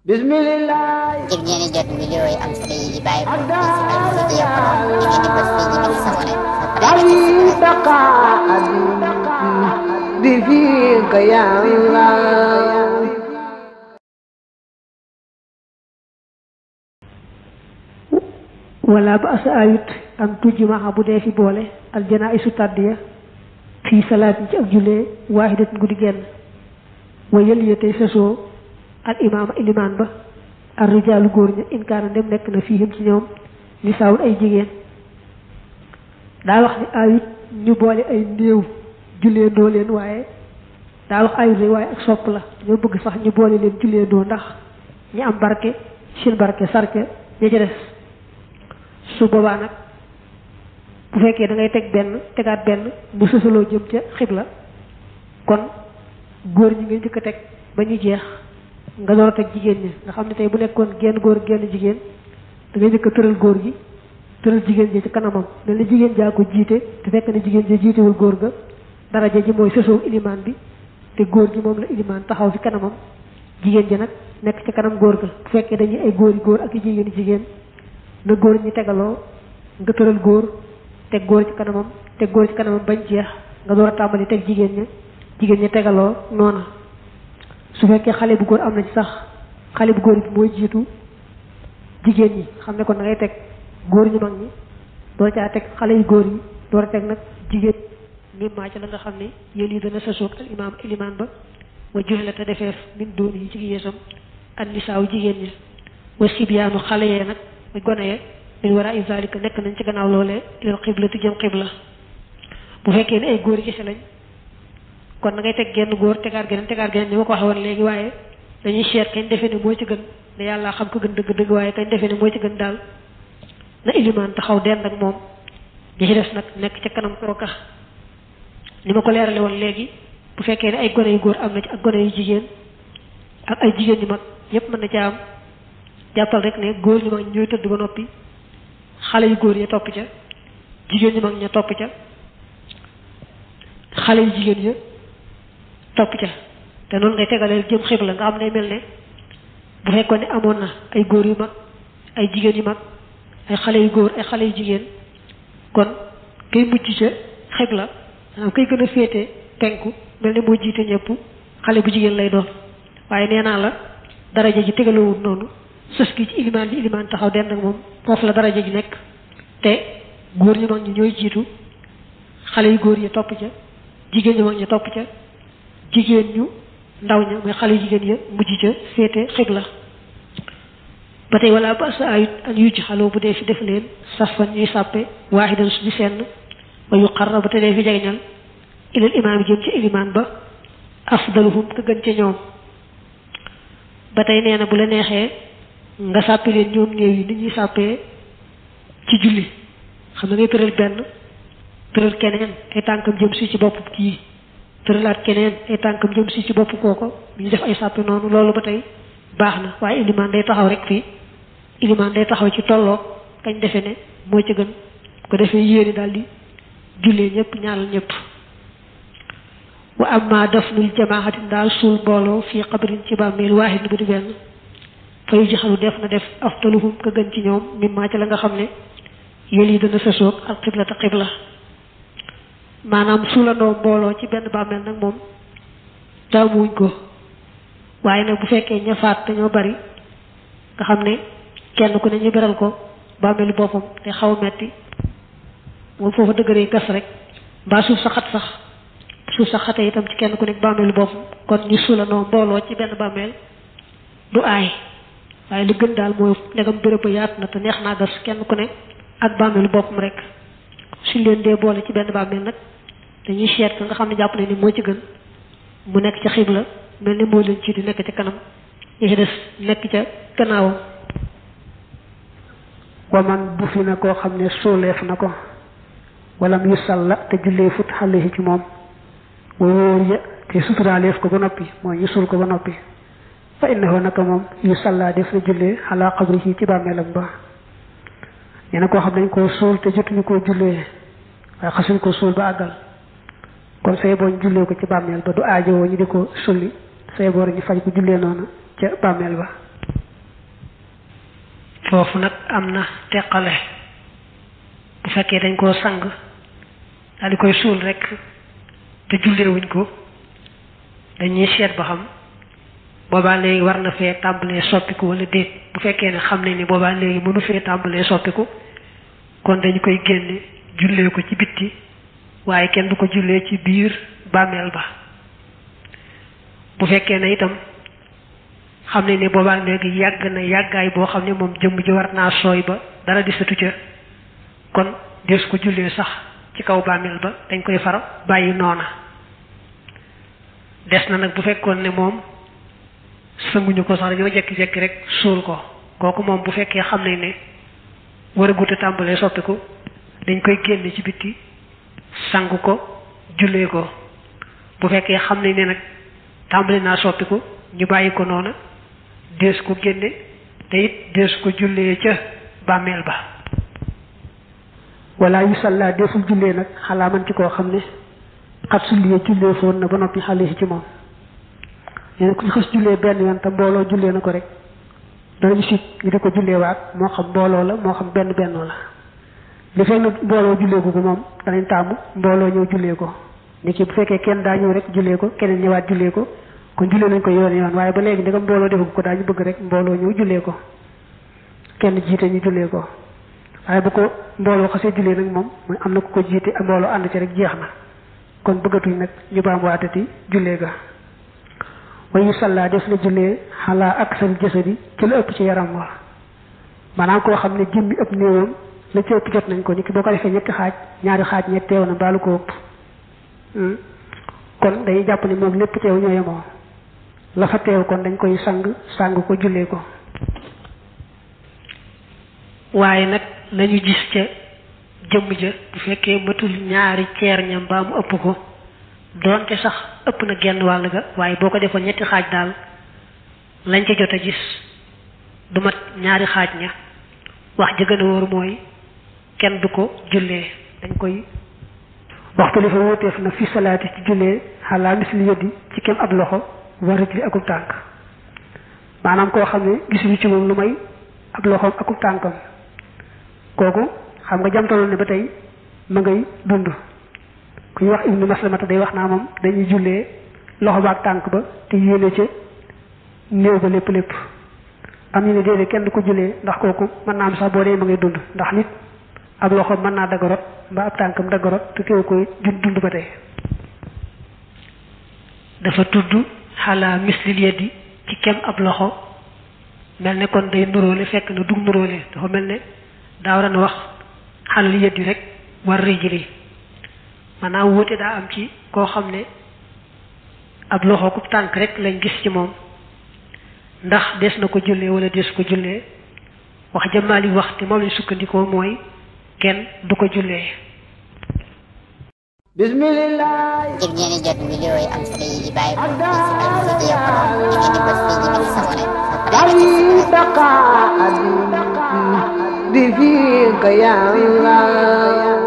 Bismillah. ngir ngeen jot vidéo yi am solo yi bàyyi ko ci Al-Mouridiyyah Pro di ngeen di bës fii ñu bind sabone بفيك يا الله wala ba asa ayut am tujjuma bu dee fi boole al janaisu tàddiya fii salaatin ci ak jullee waahidatin guddi genn wa yël tey sasoo al imaama ilimaan ba ar rijaalu góor ña inkaana dem nekk na fiihim ci ñoom li saawul ay jigéen daa wax ni ayut ñu boole ay néew jullee ndoo leen waaye daa wax ayut rek waaye ak sopp la ñoo bëgg sax ñu boole leen jullee ndoo ndax ñi am barke seen barke sarke ña ca des su boobaa nag bu fekkee da ngay teg benn tegaat benn bu sësaloo jëm ca xibla kon góor ñi ngay njëkk a teg ba ñu jeex nga door a teg jigéen ñi nga xam ne tey bu nekkoon genn góor genn jigéen da ngay njëkk a tëral góor gi tëral jigéen ji ci kanamam mel ni jigéen jaa ko jiite te fekk ne jigéen ji jiitewul góor ga daraja ji mooy sësoo ilimaan bi te góor gi moom la ilimaan taxaw fi kanamam jigéen ji nag nekk ci kanam góor ga bu fekkee dañuy ay góor yi góor ak i jigéen jigéen na góor ñi tegaloo nga tëral góor teg góor ci kanamam teg góor ci kanamam bañ jeex nga door a tàmbali teg jigéen ñi tegaloo noona su fekkee xale bu góor am na ci sax xale bu góor bi mooy jiitu jigéen ñi xam ne kon da ngay teg góor ñu mag ñi door caa teg xale yu góor yi door a teg nag jigéen mi maaca la nga xam ne yéen yi dana sasoog al imaam ilimaan ba wa joxe la te defeef min doon yi ci yeesam an nisaaw jigéen ñi wa sibyaanu xale yee nag muy gone yee min war a ay zalika nekk nañ ci gannaaw loolee ilal xibla ti jëm xibla bu fekkee ne ay góor yi kese lañ kon da ngay teg genn góor tegaat geneen ni ma ko waxee woon léegi waaye dañuy seet kañ defee ne moo ci gën ne yàlla xam ko gën dëgg-dëgg waaye kañ defee ne moo ci gën daal na ilimaan taxaw dend ak moom ñi ci des nag nekk ca kanam kooka ni ma ko leerale woon léegi bu fekkee ne ay gone yu góor am na ci ak gone yu jigéen ak ay jigéen ñu mag yépp mën na ca am jàppal rek ne góor ñu mag ñooy tëdd ba noppi xale yu góor ya topp ca jigéen ñu mag ña topp ca xale yu jigéen ya topp ca te noonu ngay tegaleel jëm xibla nga xam ne mel ne bu fekkoon ne amoon na ay góor yu mag ay jigéen yu mag ay xale yu góor ay xale yu jigéen kon kay mucc ca xibla maanaam kay gën a féete penku mel ne moo jiite ñëpp xale bu jigéen lay doon waaye nee naa la daraja ji tegalowul noonu sës gi ci ilimaan bi ilimaan taxaw dend ak moom foofu la daraja ji nekk te góor ñu mag ñi ñooy jiitu xale yu góor yi topp ca jigéen ñu mag ñi topp ca jigéen ñu ndaw ña mooy xale yu jigéen ya mujj ca féete xibla ba tey wala ba sa ayut an yu ci xaloo bu dee fi def leen safan ñuy sàppe waaxidan suñu senn ba yu xarra ba te dee fi jegeñal ilal imaam yi jëm ci ilimaan ba afdaluhum ka gën ca ñoom ba tey nee na bu la neexee nga sàppe leen ñoom néew yi nit ñuy sàppee ci julli xam na ngay tëral benn tëral keneen ay tànkam jëm si ci bopp kii tëralaat keneen ay tànkam jëm si ci bopp kooko ñu def ay sàppe noonu loolu ba tey baax na waaye ilimaan day taxaw rek fii ilimaan day taxaw ci tolloo kañ defe ne moo ci gën ko defee yéene daal di jullee ñëpp ñaanal ñëpp wa amma dafnul jamaaxatin daal suul mbooloo fii xabrin ci bàmmeel waahid bu di benn fay jaxalu def na def aftaluhum ka gën ci ñoom mimmaa ca la nga xam ne yël yi dana sësoog al xibla te xibla maanaam suulandoo mbooloo ci benn bàmmeel nag moom taamuwuñ ko waaye nag bu fekkee ña faat te ñoo bari nga xam ne kenn ku ne ñu beral ko bàmmeelu boppam te xaw a metti moom foofa dëgëree gas rek mbaa suuf sa xate itam ci kenn ku nekk bàmmeelu boppam kon ñu suulandoo mbooloo ci benn bàmmeel du aay waaye lu gën daal mooy ndegam béréb ba yaatu na te neex naa gas kenn ku ne ak bàmmeelu boppam rek suñ leen dee boole ci benn bàmmeel nag dañuy seet ka nga xam ne jàpp ne ni moo ci gën mu nekk ca xibla mel ni moo leen ci di nekk ca kanam ñi ci des nekk ca gannaawam wa man bu fi na koo xam ne sooleef na ko wala mu salla te jullee fut xale yi ci moom wóor ya te suturaaleef ko ba noppi mooy ñu suul ko ba noppi fa innahu naka moom yu salla def na jullee xalaa xabri yi ci bàmmeelam ba nee na koo xam dañ koo suul te jotuñu koo jullee waaye xasuñ ko suul ba àggal kon say boo ñu jullee ko ci bàmmeel ba du aajowoo ñu di ko sulli say boor ñu faj ko jullee noonu ca bàmmeel ba foofu nag am na teqale bu fekkee dañ koo sang daal di koy suul rek te julleewuñ ko dañuy seet ba xam boobaa léegi war na fee tàmbalee soppiku wala déet bu fekkee ne xam nañ ni boobaa léegi mënu fee tàmbalee soppiku kon dañu koy génne jullee ko ci bitti waaye kenn du ko jullee ci biir bàmmeel ba bu fekkee ne itam xam nañ ne boobaa léegi yàgg na yàggaay boo xam ne moom jëmm ji war naa sooy ba dara di satu ca kon des ko jullee sax ci kaw bàmmeel ba dañ koy far bàyyi noona des na nag bu fekkoon ne moom sënguñu ko sax dañoo jekki-jekki rek suul ko kooku moom bu fekkee xam nañ ne war a guute tàmbalee soppiku dañ koy génne ci bitti sang ko jullee ko bu fekkee xam nañ ne nag tàmbali naa soppiku ñu bàyyi ko noona dees ko génne te it dees ko jullee ca bàmmeel ba wala yu salla deful jullee nag xalaa man ci koo xam ne xat sulliye jullee foon na ba noppi xale ci moom nee na ku xës jullee benn yoon te mbooloo jullee na ko rek danañu sit ñu di ko jullee waat moo xam mbooloo la moo xam benn bennoo la li fekk nag mbooloo jullee ko moom danañ tàmm mbooloo ñëw jullee ko ni ki bu fekkee kenn daa ñëw rek jullee ko keneen ñëwaat jullee ko kon jullee nañ ko yoon waaye ba léegi ndegam mbooloo defu ko daañu bëgg rek mbooloo ñëw jullee ko kenn jiite ñu jullee ko waaye bu ko mbooloo xasee jullee nag moom mooy am na ku ko jiite ak mbooloo ànd ci rek jeex na kon bëggatuñ nag ñu baam waatati jullee ga wayu salla def na jullee xalaa ak seen jasadi ci la ëpp ci yaram wa maanaam koo xam ne jëmmi ëpp néewam la ci ëpp jot nañ ko ni ki boo ko defee ñetti xaaj ñaari xaaj ñett teew na baalu ko ëpp kon dañuy jàpp ne moom lépp teew ñoo yemoo la fa teew kon dañ koy sang ko jullee ko waaye nag lañu gis ca jëmm ja bu fekkee matul ñaari ceer ña mbaa mu ëpp ko doonte sax ëpp na genn wàll ga waaye boo ko defoon ñetti xaaj daal lañ ca jot a gis du mat ñaari xaaj ña wax ja gën a wóor mooy kenn du ko jullee dañ koy waxtu li fa wóoteef na fi salaati ci jullee xalaa misli yëddi ci kem ab loxo warit li akub tànk maanaam koo xam ne gisuñu ci moom lu may ab loxoom akub tànkam kooku xam nga jamtaloon ne ba tey ma ngay dund ku ñuy wax ibnu maslamata day wax naa moom dañuy jullee loxo ba ak tànk ba te yéene ca néew ba lépp am ñu ne déedéet kenn du ko jullee ndax kooku mën naa am sax boo dee ma ngay dund ndax nit ab loxo mën naa daggarot mbaa ab tànkam daggarot te teew koy dund ba tey dafa tudd xalaa mislil yeddi ci kem ab loxo mel ne kon day nuróole fekk na dug nuróole dafa mel ne daa war a wax xalal yeddi rek war rijli maanaam wuute daa am ci koo xam ne ab loxo ku tànk rek lañ gis ci moom ndax des na ko jullee wala des ko jullee wax jamaali wax te moom lañ sukkandikoo mooy kenn du ko jullee bismillah ngir ngeen di jot vidéo yi am solo yi bàyyi ko ci Al-Mouridiyyah Pro ngeen di bës fii ñu bind s'abonné bi fiika ya Allah